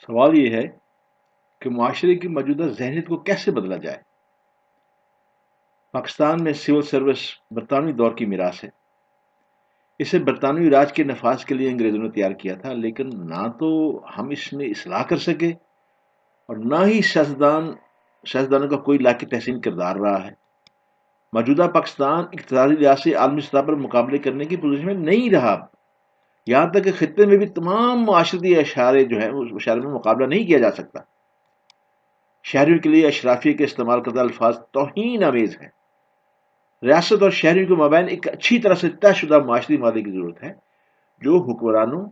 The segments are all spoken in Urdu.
سوال یہ ہے کہ معاشرے کی موجودہ ذہنیت کو کیسے بدلا جائے۔ پاکستان میں سول سروس برطانوی دور کی میراث ہے۔ اسے برطانوی راج کے نفاذ کے لیے انگریزوں نے تیار کیا تھا، لیکن نہ تو ہم اس میں اصلاح کر سکے اور نہ ہی سیاستدانوں کا کوئی لاقِ تحسین کردار رہا ہے۔ موجودہ پاکستان اقتصادی لحاظ سے عالمی سطح پر مقابلے کرنے کی پوزیشن میں نہیں رہا، یہاں تک کہ خطے میں بھی تمام معاشرتی اشارے جو ہیں اس اشارے میں مقابلہ نہیں کیا جا سکتا۔ شہریوں کے لیے اشرافیہ کے استعمال کردہ الفاظ توہین آمیز ہیں۔ ریاست اور شہریوں کے مابین ایک اچھی طرح سے طے شدہ معاشرتی معاہدے کی ضرورت ہے جو حکمرانوں،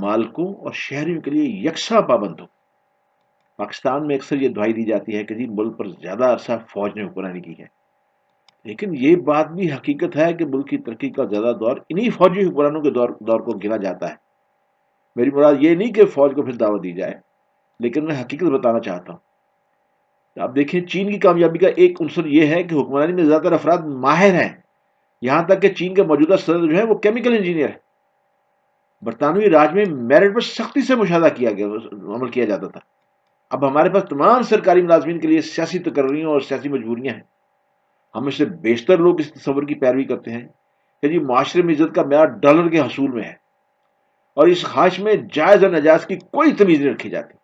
مالکوں اور شہریوں کے لیے یکساں پابند ہو۔ پاکستان میں اکثر یہ دعائی دی جاتی ہے کہ جی ملک پر زیادہ عرصہ فوج نے حکمرانی کی ہے، لیکن یہ بات بھی حقیقت ہے کہ ملک کی ترقی کا زیادہ دور انہی فوجی حکمرانوں کے دور کو گنا جاتا ہے۔ میری مراد یہ نہیں کہ فوج کو پھر دعوت دی جائے، لیکن میں حقیقت بتانا چاہتا ہوں۔ آپ دیکھیں چین کی کامیابی کا ایک عنصر یہ ہے کہ حکمرانی میں زیادہ تر افراد ماہر ہیں، یہاں تک کہ چین کا موجودہ صدر جو ہے وہ کیمیکل انجینئر ہے۔ برطانوی راج میں میرٹ پر سختی سے عمل کیا جاتا تھا۔ اب ہمارے پاس تمام سرکاری ملازمین کے لیے سیاسی تقرریوں اور سیاسی مجبوریاں ہیں۔ ہم میں سے بیشتر لوگ اس تصور کی پیروی کرتے ہیں کہ جی معاشرے میں عزت کا معیار ڈالر کے حصول میں ہے، اور اس خواہش میں جائز اور ناجائز کی کوئی تمیز نہیں رکھی جاتی،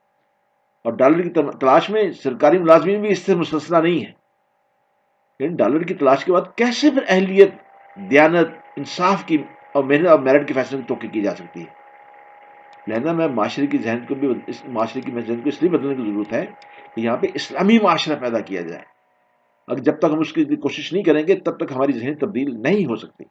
اور ڈالر کی تلاش میں سرکاری ملازمین بھی اس سے مستثنا نہیں ہے۔ لیکن ڈالر کی تلاش کے بعد کیسے پھر اہلیت، دیانت، انصاف کی اور محنت اور میرٹ کے فیصلے کی توقع کی جا سکتی ہے؟ لہذا میں معاشرے کی ذہنیت کو بھی اس معاشرے کی ذہنیت کو اس لیے بدلنے کی ضرورت ہے کہ یہاں پہ اسلامی معاشرہ پیدا کیا جائے۔ اگر جب تک ہم اس کی کوشش نہیں کریں گے تب تک ہماری ذہنیت تبدیل نہیں ہو سکتی۔